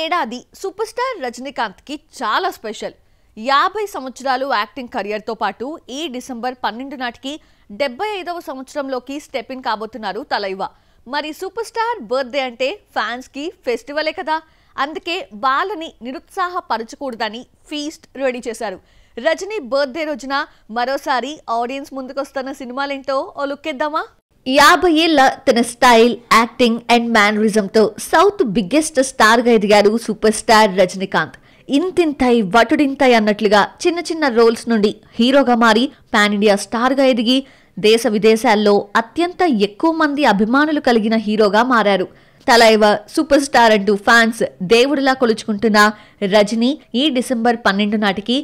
ఏడాది super star రజనీకాంత్కి చాలా special. 50 సంవత్సరాలు యాక్టింగ్ కెరియర్తో పాటు ఈ డిసెంబర్ 12 నాటికి 75వ సంవత్సరంలోకి స్టెప్ ఇన్ కాబోతున్నారు తలైవ. మరి సూపర్ స్టార్ బర్త్డే అంటే ఫ్యాన్స్కి ఫెస్టివలే కదా. అందుకే వాళ్ళని నిరుత్సాహపరచకూడదని ఫీస్ట్ రెడీ చేశారు. రజనీ బర్త్డే రోజున మరోసారి ఆడియన్స్ ముందుకొస్తున్న సినిమాలేంటో ఓ లుక్కేద్దామా? 50 ఏళ్ల తన స్టైల్, యాక్టింగ్ అండ్ మేనరిజంతో సౌత్ బిగ్గెస్ట్ స్టార్గా ఎదిగారు సూపర్ స్టార్ రజనీకాంత్. ఇంతింతై వటుడింతై అన్నట్లుగా చిన్న చిన్న రోల్స్ నుండి హీరోగా మారి పాన్ ఇండియా స్టార్గా ఎదిగి దేశ విదేశాల్లో అత్యంత ఎక్కువ మంది అభిమానులు కలిగిన హీరోగా మారారు. తలైవ సూపర్ స్టార్ అంటూ ఫ్యాన్స్ దేవుడిలా కొలుచుకుంటున్న రజనీ ఈ డిసెంబర్ 12 నాటికి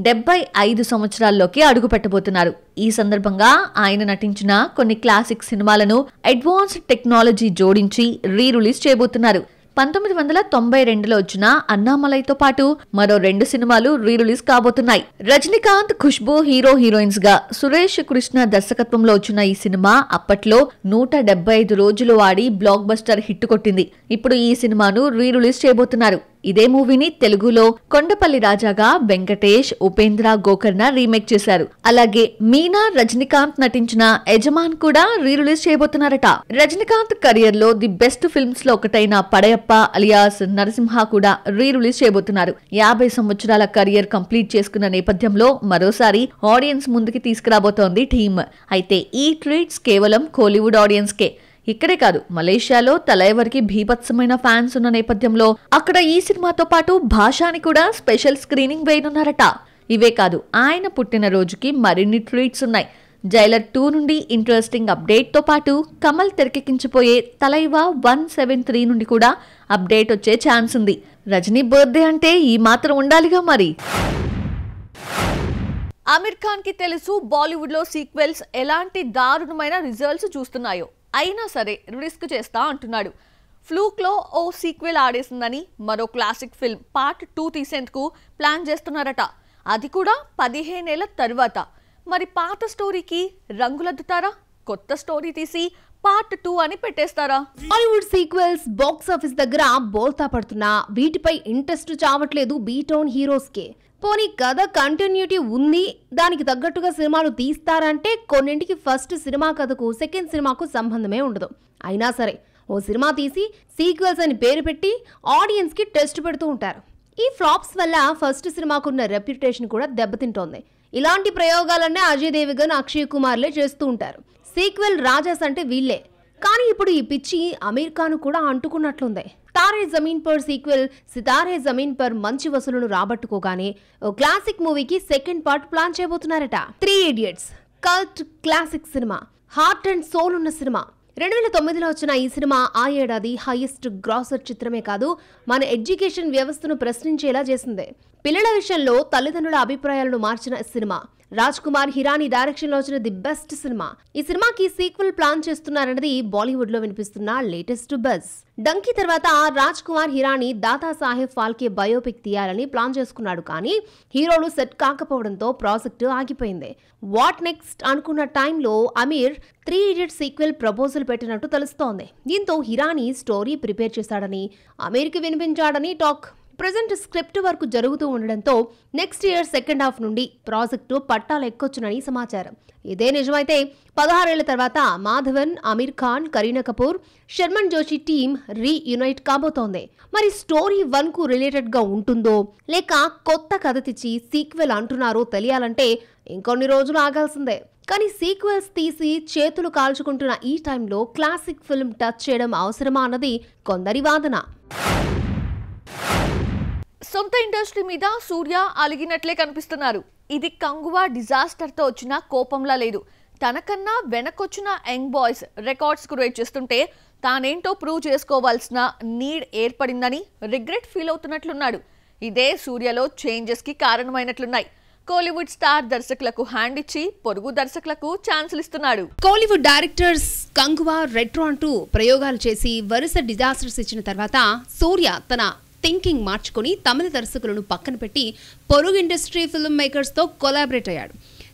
75 సంవత్సరాల్లోకి అడుగు పెట్టబోతున్నారు. ఈ సందర్భంగా ఆయన నటించిన కొన్ని క్లాసిక్ సినిమాలను అడ్వాన్స్డ్ టెక్నాలజీ జోడించి రిలీజ్ చేయబోతున్నారు. 1992లో వచ్చిన అన్నామలైతో పాటు మరో 2 సినిమాలు రిలీజ్ కాబోతున్నాయి. రజనీకాంత్, ఖుష్బూ హీరో హీరోయిన్స్ గా సురేష్ కృష్ణ దర్శకత్వంలో వచ్చిన ఈ సినిమా అప్పట్లో 175 రోజులు ఆడి బ్లాక్ బస్టర్ హిట్ కొట్టింది. ఇప్పుడు ఈ సినిమాను రిలీజ్ చేయబోతున్నారు. ఇదే మూవీని తెలుగులో కొండపల్లి రాజాగా వెంకటేష్, ఉపేంద్ర గోకర్ణ రీమేక్ చేశారు. అలాగే మీనా రజనీకాంత్ నటించిన యజమాన్ కూడా రిలీజ్ చేయబోతున్నారట. రజనీకాంత్ కెరియర్ లో ది బెస్ట్ ఫిల్మ్స్ లో ఒకటైన పడయప్ప అలియాస్ నరసింహ కూడా రిలీజ్ చేయబోతున్నారు. 50 సంవత్సరాల కెరియర్ కంప్లీట్ చేసుకున్న నేపథ్యంలో మరోసారి ఆడియన్స్ ముందుకి తీసుకురాబోతోంది టీమ్. అయితే ఈ ట్రీట్స్ కేవలం కోలీవుడ్ ఆడియన్స్ కే. ఇక్కడే కాదు, మలేషియాలో తలైవర్కి భీభత్సమైన ఫ్యాన్స్ ఉన్న నేపథ్యంలో అక్కడ ఈ సినిమాతో పాటు భాషాని కూడా స్పెషల్ స్క్రీనింగ్ వేయనున్నారట. ఇవే కాదు, ఆయన పుట్టినరోజుకి మరిన్ని ట్రీట్స్ ఉన్నాయి. జైలర్ 2 నుండి ఇంట్రెస్టింగ్ అప్డేట్ తో పాటు కమల్ తెరకెక్కించిపోయే తలైవ 173 నుండి కూడా అప్డేట్ వచ్చే ఛాన్స్ ఉంది. రజనీ బర్త్డే అంటే ఈ మాత్రం ఉండాలిగా మరి. ఆమిర్ ఖాన్ కి తెలుసు బాలీవుడ్ లో సీక్వెల్స్ ఎలాంటి దారుణమైన రిజల్ట్స్ చూస్తున్నాయో. అయినా సరే రిస్క్ చేస్తా అంటున్నాడు. ఫ్లూక్ లో ఓ సీక్వెల్ ఆడేసిందని మరో క్లాసిక్ ఫిల్మ్ పార్ట్ 2 తీసేందుకు ప్లాన్ చేస్తున్నారట. అది కూడా 15 ఏళ్ల తర్వాత. మరి పాత స్టోరీకి రంగులద్దుతారా? కొత్త స్టోరీ తీసి పార్ట్ 2 అని పెట్టేస్తారా? బాలీవుడ్ సీక్వెల్స్ బాక్స్ ఆఫీస్ దగ్గర బోల్తా పడుతున్నా వీటిపై ఇంట్రెస్ట్ చావట్లేదు బీటౌన్ హీరోస్ కే. పోనీ కథ కంటిన్యూటీ ఉంది, దానికి తగ్గట్టుగా సినిమాలు తీస్తారంటే కొన్నింటికి ఫస్ట్ సినిమా కథకు సెకండ్ సినిమాకు సంబంధమే ఉండదు. అయినా సరే ఓ సినిమా తీసి సీక్వెల్స్ అని పేరు పెట్టి ఆడియన్స్ కి టెస్ట్ పెడుతూ ఉంటారు. ఈ ఫ్లాప్స్ వల్ల ఫస్ట్ సినిమాకున్న రెప్యుటేషన్ కూడా దెబ్బతింటోంది. ఇలాంటి ప్రయోగాలన్నీ అజయ్ దేవగన్, అక్షయ్ కుమార్లే చేస్తూ ఉంటారు. సీక్వెల్ రాజాస్ అంటే వీళ్లే. కానీ ఇప్పుడు ఈ పిచ్చి అమీర్ ఖాన్ కూడా అంటుకున్నట్లుంది. తారే జమీన్ పర్ సీక్వెల్ సితారే జమీన్ పర్ మంచి వసూలును రాబట్టుకోగానే ఓ క్లాసిక్ మూవీకి సెకండ్ పార్ట్ ప్లాన్ చేయబోతున్నారట. 3 idiots cult classic cinema, heart and soul ఉన్న సినిమా. 2009లో వచ్చిన ఈ సినిమా ఆ ఏడాది హైయెస్ట్ గ్రాసర్ చిత్రమే కాదు, మన ఎడ్యుకేషన్ వ్యవస్థను ప్రశ్నించేలా చేసింది. పిల్లల విషయంలో తల్లిదండ్రుల అభిప్రాయాలను మార్చిన సినిమా. రాజ్ కుమార్ హిరానీ డైరెక్షన్ లో వచ్చిన ది బెస్ట్ సినిమా. ఈ సినిమాకి సీక్వెల్ ప్లాన్ చేస్తున్నారన్నది బాలీవుడ్ లో వినిపిస్తున్న లేటెస్ట్ బజ్. డంకీ తర్వాత రాజ్ కుమార్ హిరానీ దాదా సాహెబ్ ఫాల్కే బయోపిక్ తీయాలని ప్లాన్ చేసుకున్నాడు. కానీ హీరోలు సెట్ కాకపోవడంతో ప్రాజెక్టు ఆగిపోయింది. వాట్ నెక్స్ట్ అనుకున్న టైంలో అమీర్ 3 ఇడియట్స్ సీక్వెల్ ప్రపోజల్ పెట్టినట్టు తెలుస్తోంది. దీంతో హిరానీ స్టోరీ ప్రిపేర్ చేశాడని, అమీర్కి వినిపించాడని టాక్. ప్రెజెంట్ స్క్రిప్ట్ వర్క్ జరుగుతూ ఉండడంతో నెక్స్ట్ ఇయర్ సెకండ్ హాఫ్ నుండి ప్రాజెక్టు పట్టాలు ఎక్కొచ్చునని సమాచారం. ఇదే నిజమైతే 16 ఏళ్ల తర్వాత మాధవన్, అమీర్ ఖాన్, కరీనా కపూర్, శర్మన్ జోషి టీమ్ రీయునైట్ కాబోతోంది. మరి స్టోరీ 1 కు రిలేటెడ్ గా ఉంటుందో లేక కొత్త కథ తెచ్చి సీక్వెల్ అంటున్నారో తెలియాలంటే ఇంకొన్ని రోజులు ఆగాల్సిందే. కానీ సీక్వెల్స్ తీసి చేతులు కాల్చుకుంటున్న ఈ టైంలో క్లాసిక్ ఫిల్మ్ టచ్ చేయడం అవసరమా అన్నది కొందరి వాదన. సొంత ఇండస్ట్రీ మీద సూర్య అలిగినట్లే కనిపిస్తున్నారు. ఇది కంగువా డిజాస్టర్తో వచ్చిన కోపంలా లేదు. తనకన్నా వెనకొచ్చిన యంగ్ బాయ్స్ రికార్డ్స్ క్రియేట్ చేస్తుంటే తానేంటో ప్రూవ్ చేసుకోవాల్సిన నీడ్ ఏర్పడిందని రిగ్రెట్ ఫీల్ అవుతున్నట్లున్నాడు. ఇదే సూర్యలో చేంజెస్కి కారణమైనట్లున్నాయి. కోలీవుడ్ స్టార్ దర్శకులకు హ్యాండ్ ఇచ్చి పొరుగు దర్శకులకు ఛాన్సులు ఇస్తున్నాడు. కోలీవుడ్ డైరెక్టర్స్ కంగువా రెట్రో అంటూ ప్రయోగాలు చేసి వరుస డిజాస్టర్స్ ఇచ్చిన తర్వాత సూర్య తన థింకింగ్ మార్చుకొని తమిళ దర్శకులను పక్కన పెట్టి పొరుగు ఇండస్ట్రీ ఫిల్మ్ మేకర్స్ తో కొలాబరేట్ అయ్యాడు.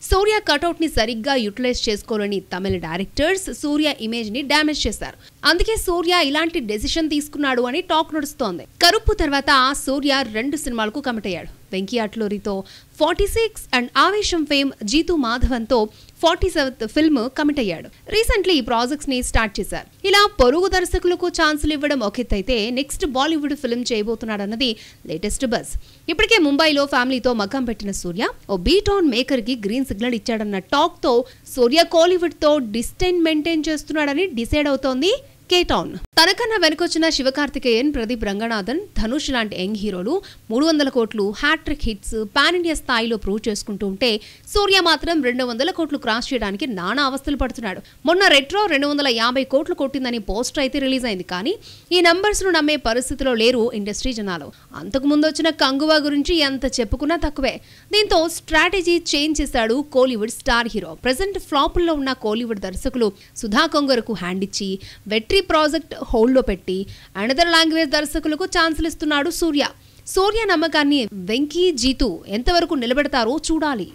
సూర్య కటౌట్ ని సరిగ్గా యూటిలైజ్ చేసుకోలేని తమిళ డైరెక్టర్స్ సూర్య ఇమేజ్ ని డ్యామేజ్ చేశారు. అందుకే సూర్య ఇలాంటి డెసిషన్ తీసుకున్నాడు అని టాక్ నడుస్తోంది. కరుప్పు తర్వాత సూర్య 2 సినిమాలకు కమిట్ అయ్యాడు. వెంకీ అట్లూరితో 46 అండ్ ఆవేశం ఫేమ్ జీతూ మాధవన్తో 47th ఫిల్మ్ కమిట్ అయ్యాడు. రీసెంట్లీ ఈ ప్రాజెక్ట్స్ ని స్టార్ట్ చేశారు. ఇలా పొరుగు దర్శకులకు ఛాన్సులు ఇవ్వడం ఒకెత్తైతే నెక్స్ట్ బాలీవుడ్ ఫిల్మ్ చేయబోతున్నాడన్నది లేటెస్ట్ బజ్. ఇప్పటికే ముంబైలో ఫ్యామిలీతో మకాం పెట్టిన సూర్య ఓ బీటౌన్ మేకర్ కి గ్రీన్ సిగ్నల్ ఇచ్చాడన్న టాక్ తో సూర్య కోలీవుడ్ తో డిస్టెన్స్ మెయింటైన్ చేస్తున్నాడని డిసైడ్ అవుతోంది కేటౌన్. తనకన్నా వెనుకొచ్చిన శివకార్తికేయన్, ప్రదీప్ రంగనాథన్, ధనుష్ లాంటి యంగ్ హీరోలు 300 కోట్లు హ్యాట్రిక్ హిట్స్ పాన్ ఇండియా స్థాయిలో ప్రూవ్ చేసుకుంటూ ఉంటే సూర్య మాత్రం 200 కోట్లు క్రాస్ చేయడానికి నానా అవస్థలు పడుతున్నాడు. మొన్న రెట్రో 250 కోట్లు కొట్టిందని పోస్టర్ అయితే రిలీజ్ అయింది. కానీ ఈ నంబర్స్ ను నమ్మే పరిస్థితిలో లేరు ఇండస్ట్రీ జనాలు. అంతకు ముందు వచ్చిన కంగువా గురించి ఎంత చెప్పుకున్నా తక్కువే. దీంతో స్ట్రాటజీ చేంజ్ చేశాడు కోలీవుడ్ స్టార్ హీరో. ప్రెసెంట్ ఫ్లాపుల్లో ఉన్న కోలీవుడ్ దర్శకులు సుధా కొంగరకు హ్యాండ్ ఇచ్చి వెట్రీ ప్రాజెక్ట్ హోల్డ్ లో పెట్టి అనదర్ లాంగ్వేజ్ దర్శకులకు ఛాన్సులు ఇస్తున్నాడు సూర్య. సూర్య నమ్మకాన్ని వెంకీ, జీతూ ఎంతవరకు నిలబెడతారో చూడాలి.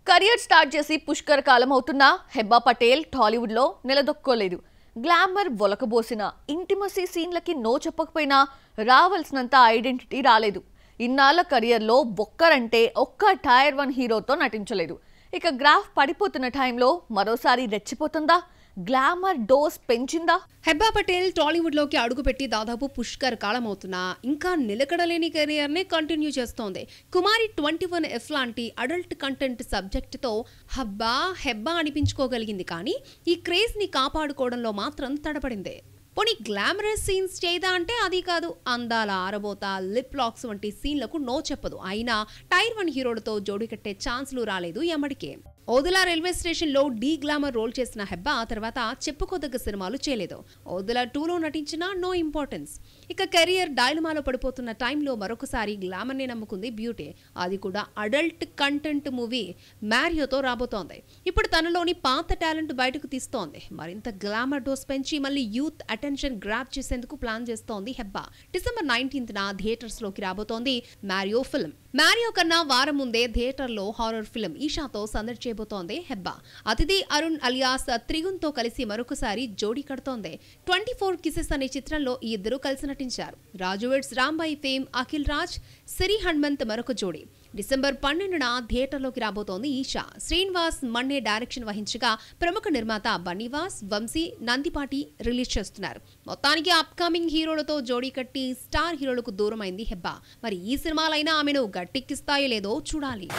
కెరియర్ స్టార్ట్ చేసి పుష్కర కాలం అవుతున్న హెబ్బా పటేల్ టాలీవుడ్ లో నిలదొక్కోలేదు. గ్లామర్ ఒలకబోసిన ఇంటిమసీ సీన్లకి నో చెప్పకపోయినా రావాల్సినంత ఐడెంటిటీ రాలేదు. ఇన్నాళ్ల కెరియర్లో ఒక్కరంటే ఒక్క టైర్ 1 హీరోతో నటించలేదు. ఇక గ్రాఫ్ పడిపోతున్న టైంలో మరోసారి రెచ్చిపోతుందా? గ్లామర్ డోస్ పెంచిందా? హెబ్బా పటేల్ టాలీవుడ్ లోకి అడుగుపెట్టి దాదాపు పుష్కర్ కాలం అవుతున్నా ఇంకా నిలకడలేని కెరియర్ నే కంటిన్యూ చేస్తోంది. కుమారి 21F లాంటి అడల్ట్ కంటెంట్ సబ్జెక్ట్ తో హెబ్బా అనిపించుకోగలిగింది. కానీ ఈ క్రేజ్ ని కాపాడుకోవడంలో మాత్రం తడపడింది. పోనీ గ్లామరస్ సీన్స్ చేయదా అంటే అది కాదు. అందాల ఆరబోత, లిప్ లాక్స్ వంటి సీన్లకు నో చెప్పదు. అయినా టైర్ 1 హీరోలతో జోడి కట్టే ఛాన్సులు రాలేదు ఎమ్మడికే. ఓదెలా రైల్వే స్టేషన్ లో డీ గ్లామర్ రోల్ చేసిన హెబ్బా తర్వాత చెప్పుకోదగ్గ సినిమాలు చేయలేదు. ఓదెలా 2లో నటించినా నో ఇంపార్టెన్స్. ఇక కెరియర్ డైలమాలో పడిపోతున్న టైంలో మరొకసారి గ్లామర్ ని నమ్ముకుంది బ్యూటీ. అది కూడా అడల్ట్ కంటెంట్ మూవీ మ్యారియోతో రాబోతోంది. ఇప్పుడు తనలోని పాత టాలెంట్ బయటకు తీస్తోంది. మరింత గ్లామర్ డోస్ పెంచి మళ్ళీ యూత్ అటెన్షన్ గ్రాప్ చేసేందుకు ప్లాన్ చేస్తోంది హెబ్బా. డిసెంబర్ 19th థియేటర్స్ లోకి రాబోతోంది మ్యారియో ఫిల్మ్. మ్యారియో కన్నా వారం ముందే థియేటర్లో హారర్ ఫిల్మ్ ఈషాతో సందడి చేయబోతోంది హెబ్బా. అతిథి అరుణ్ అలియాస్ త్రిగుణ్ తో కలిసి మరొకసారి జోడీ కడుతోంది. 24 కిసెస్ అనే చిత్రంలో ఈ ఇద్దరు కలిసి నటించారు. రాజువెడ్స్ రాంబాయి ఫేమ్ అఖిల్ రాజ్, సిరి హనుమంత్ మరొక జోడీ. డిసెంబర్ 12న థియేటర్లోకి రాబోతోంది ఈషా. శ్రీనివాస్ మన్నే డైరెక్షన్ వహించగా ప్రముఖ నిర్మాత బన్నీవాస్, వంశీ, నందిపాటి రిలీజ్ చేస్తున్నారు. మొత్తానికి అప్కమింగ్ హీరోలతో జోడీ కట్టి స్టార్ హీరోలకు దూరమైంది హెబ్బా. మరి ఈ సినిమాలైనా ఆమెను గట్టెక్కిస్తాయో లేదో చూడాలి.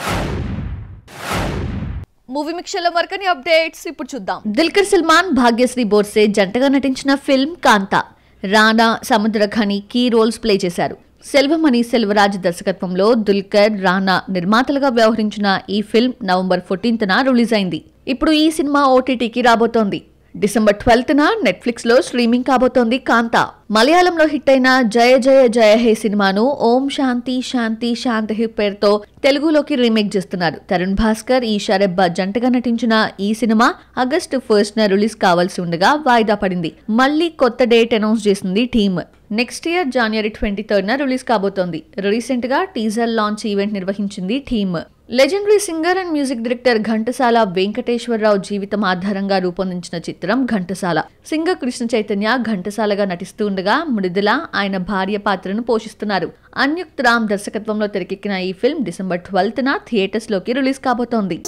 మూవీ మిక్చర్ల మరికొన్ని అప్డేట్స్ ఇప్పుడు చూద్దాం. దుల్కర్ సల్మాన్, భాగ్యశ్రీ బోర్సే జంటగా నటించిన film Kaantha. Rana, Samuthirakani key roles play చేశారు. సెల్వమణి సెల్వరాజ్ దర్శకత్వంలో దుల్కర్, రానా నిర్మాతలుగా వ్యవహరించిన ఈ ఫిల్మ్ నవంబర్ 14న రిలీజ్ అయింది. ఇప్పుడు ఈ సినిమా ఓటీటీకి రాబోతోంది. డిసెంబర్ 12న నెట్ఫ్లిక్స్ లో స్ట్రీమింగ్ కాబోతోంది కాంతా. మలయాళంలో హిట్ అయిన జయ జయ జయ హే సినిమాను ఓం శాంతి శాంతి శాంతి పేరుతో తెలుగులోకి రీమేక్ చేస్తున్నారు. తరుణ్ భాస్కర్, ఈషా రెబ్బా జంటగా నటించిన ఈ సినిమా ఆగస్టు 1న రిలీజ్ కావాల్సి ఉండగా వాయిదా పడింది. మళ్లీ కొత్త డేట్ అనౌన్స్ చేసింది టీమ్. నెక్స్ట్ ఇయర్ జనవరి 23న రిలీజ్ కాబోతోంది. రీసెంట్ గా టీజర్ లాంచ్ ఈవెంట్ నిర్వహించింది team. Legendary singer and music director Ghantasala Venkateswara Rao జీవితం ఆధారంగా రూపొందించిన చిత్రం ఘంటసాల. సింగర్ కృష్ణ చైతన్య ఘంటసాలగా నటిస్తూ ఉండగా మృదుల ఆయన భార్య పాత్రను పోషిస్తున్నారు. అన్యుక్త్ రామ్ దర్శకత్వంలో తెరకెక్కిన ఈ ఫిల్మ్ డిసెంబర్ 12న థియేటర్స్ లోకి రిలీజ్ కాబోతోంది.